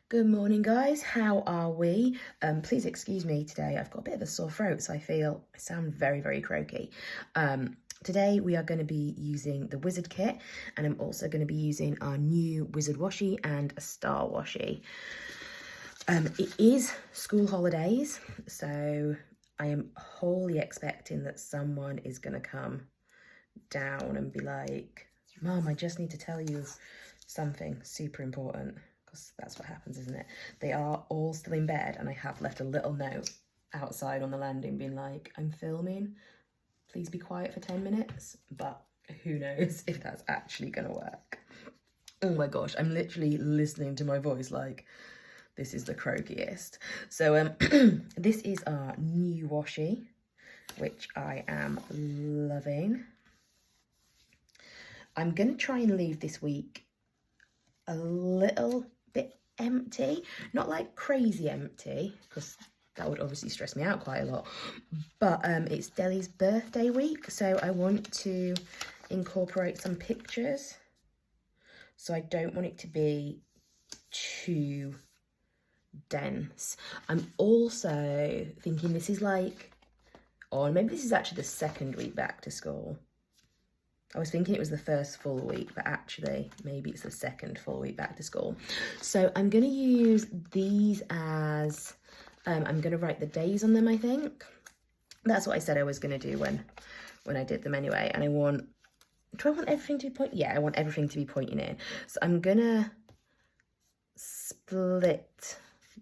Good morning, guys. How are we? Please excuse me today. I've got a bit of a sore throat, so I sound very, very croaky. Today we are going to be using the Wizard kit, and I'm also going to be using our new Wizard washi and a Star washi. It is school holidays, so I am wholly expecting that someone is going to come down and be like, "Mom, I just need to tell you something super important." That's what happens, isn't it? They are all still in bed, and I have left a little note outside on the landing being like, "I'm filming, please be quiet for 10 minutes, but who knows if that's actually gonna work. Oh my gosh, I'm literally listening to my voice like this is the croakiest. So this is our new washi, which I am loving. I'm gonna try and leave this week a little bit empty, not like crazy empty, because that would obviously stress me out quite a lot, but it's Deli's birthday week, so I want to incorporate some pictures, so I don't want it to be too dense. I'm also thinking this is like, or maybe this is actually the second week back to school. I was thinking it was the first full week, but actually maybe it's the second full week back to school. So I'm going to use these as, I'm going to write the days on them, I think. That's what I said I was going to do when I did them anyway. And do I want everything to be pointing? Yeah, I want everything to be pointing in. So I'm going to split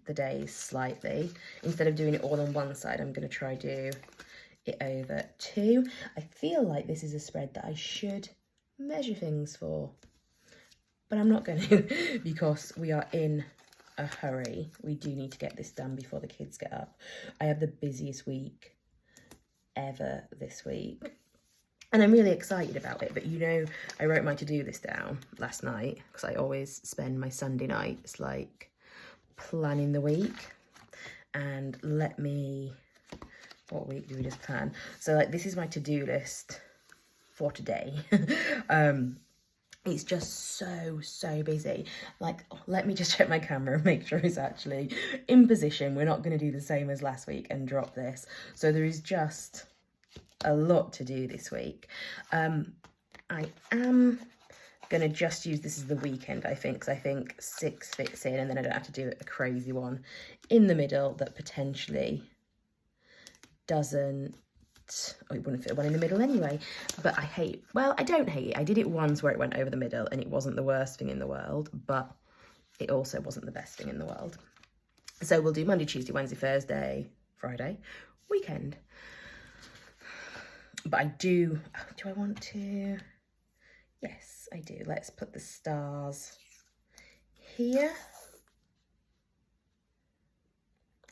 the days slightly. Instead of doing it all on one side, I'm going to try do it over two. I feel like this is a spread that I should measure things for, but I'm not going to because we are in a hurry. We do need to get this done before the kids get up. I have the busiest week ever this week, and I'm really excited about it. But you know, I wrote my to-do list down last night because I always spend my Sunday nights like planning the week. And what week do we just plan? So like this is my to-do list for today. It's just so busy. Like, let me just check my camera and make sure it's actually in position. We're not going to do the same as last week and drop this. So there is just a lot to do this week. I am going to just use this as the weekend, I think, because I think 6 fits in, and then I don't have to do a crazy one in the middle that potentially doesn't, oh, it wouldn't fit one in the middle anyway. But I don't hate it. I did it once where it went over the middle and it wasn't the worst thing in the world, but it also wasn't the best thing in the world. So we'll do Monday, Tuesday, Wednesday, Thursday, Friday, weekend. But do I want to? Yes, I do. Let's put the stars here.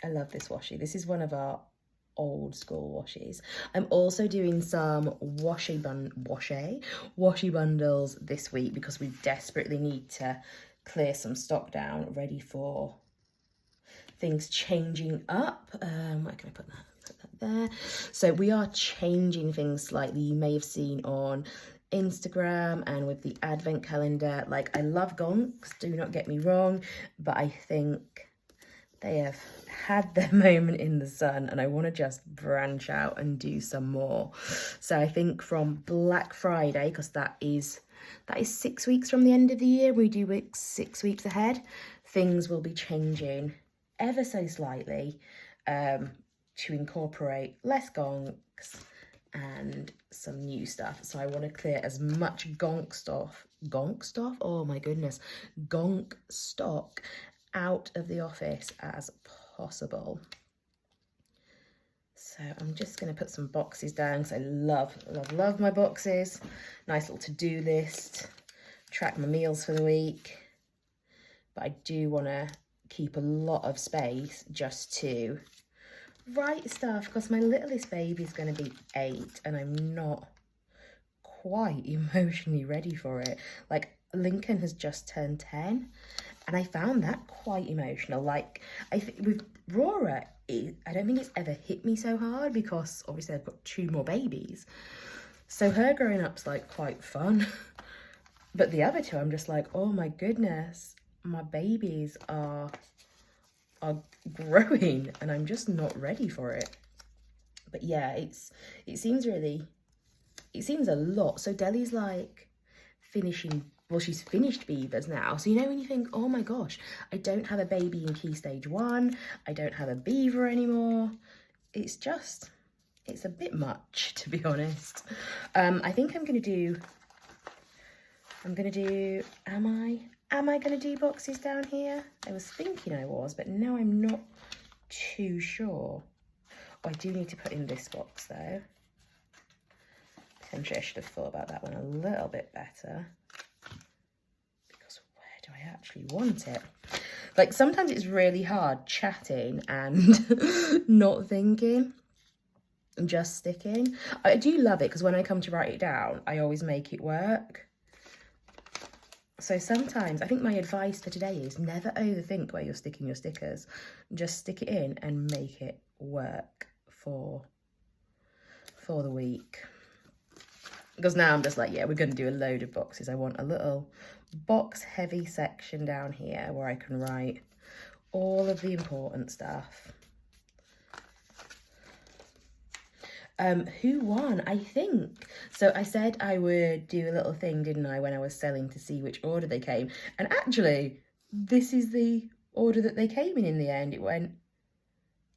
I love this washi. This is one of our old school washies. I'm also doing some washi bundles this week because we desperately need to clear some stock down, ready for things changing up. Where can I put that? Put that there. So we are changing things slightly. You may have seen on Instagram and with the advent calendar. Like, I love gonks, do not get me wrong, but I think they have had their moment in the sun and I want to just branch out and do some more. So I think from Black Friday, because that is 6 weeks from the end of the year, we do it 6 weeks ahead, things will be changing ever so slightly to incorporate less gonks and some new stuff. So I want to clear as much gonk stock, oh my goodness, gonk stock out of the office as possible. So I'm just going to put some boxes down because I love my boxes. Nice little to-do list, track my meals for the week. But I do want to keep a lot of space just to write stuff because my littlest baby is going to be 8 and I'm not quite emotionally ready for it. Like, Lincoln has just turned 10 and I found that quite emotional. Like, I think with Rora, I don't think it's ever hit me so hard because obviously I've got 2 more babies. So her growing up's like quite fun. But the other 2, I'm just like, oh my goodness, my babies are growing and I'm just not ready for it. But yeah, it seems a lot. So Deli's like finishing, well, she's finished beavers now. So you know when you think, oh my gosh, I don't have a baby in key stage 1, I don't have a beaver anymore. It's a bit much, to be honest. I think I'm gonna do, am I gonna do boxes down here? I was thinking I was, but now I'm not too sure. Oh, I do need to put in this box though. Potentially I should have thought about that one a little bit better. Because where do I actually want it? Like sometimes it's really hard chatting and not thinking and just sticking. I do love it because when I come to write it down, I always make it work. So sometimes I think my advice for today is never overthink where you're sticking your stickers. Just stick it in and make it work for the week. Because now I'm just like, yeah, we're going to do a load of boxes. I want a little box heavy section down here where I can write all of the important stuff. Who won? I think. So I said I would do a little thing, didn't I, when I was selling to see which order they came. And actually, this is the order that they came in the end. It went,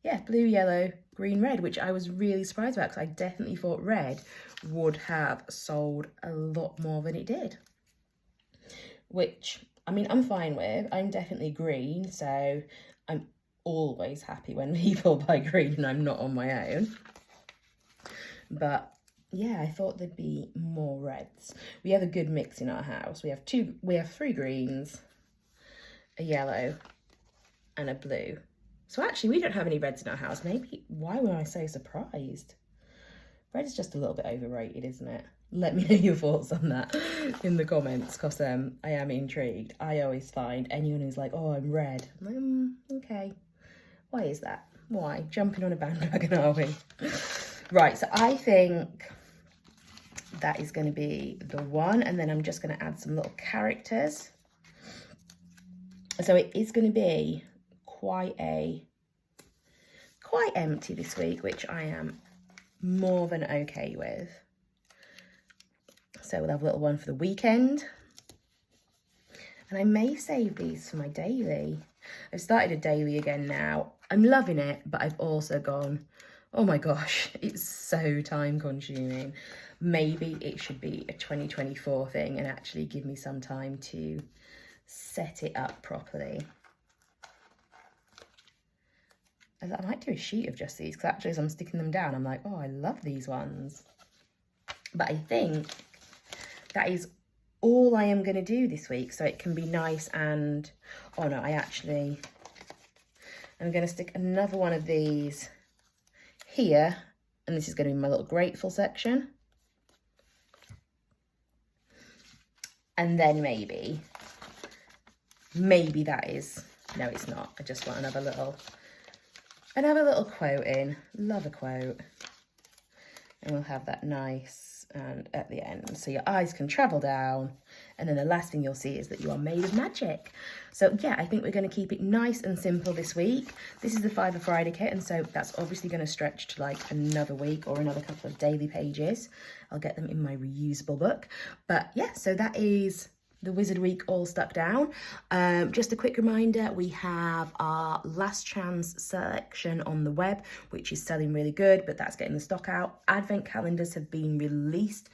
yeah, blue, yellow, green, red, which I was really surprised about because I definitely thought red would have sold a lot more than it did. Which, I mean, I'm fine with. I'm definitely green, so I'm always happy when people buy green and I'm not on my own. But yeah, I thought there'd be more reds. We have a good mix in our house. We have 3 greens, a yellow, and a blue. So actually, we don't have any reds in our house. Maybe, why were I so surprised? Red is just a little bit overrated, isn't it? Let me know your thoughts on that in the comments, because I am intrigued. I always find anyone who's like, oh, I'm red. I'm like, okay. Why is that? Why? Jumping on a bandwagon, are we? Right, so I think that is going to be the one. And then I'm just going to add some little characters. So it is going to be quite empty this week, which I am more than okay with. So we'll have a little one for the weekend. And I may save these for my daily. I've started a daily again now. I'm loving it, but I've also gone, oh my gosh, it's so time consuming. Maybe it should be a 2024 thing and actually give me some time to set it up properly. I might do a sheet of just these, because actually as I'm sticking them down, I'm like, oh, I love these ones. But I think that is all I am going to do this week, so it can be nice. And, oh no, I'm going to stick another one of these here, and this is going to be my little grateful section. And then maybe that is, no, it's not. I just want another little quote in. Love a quote. And we'll have that nice and at the end, so your eyes can travel down, and then the last thing you'll see is that you are made of magic. So yeah, I think we're going to keep it nice and simple this week. This is the Fiver Friday kit, and so that's obviously going to stretch to like another week or another couple of daily pages. I'll get them in my reusable book. But yeah, so that is the Wizard Week all stuck down. Just a quick reminder, we have our last chance selection on the web, which is selling really good, but that's getting the stock out. Advent calendars have been released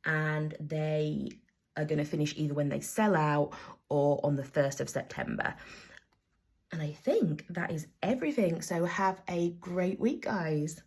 and they are going to finish either when they sell out or on the 1st of September. And I think that is everything. So have a great week, guys.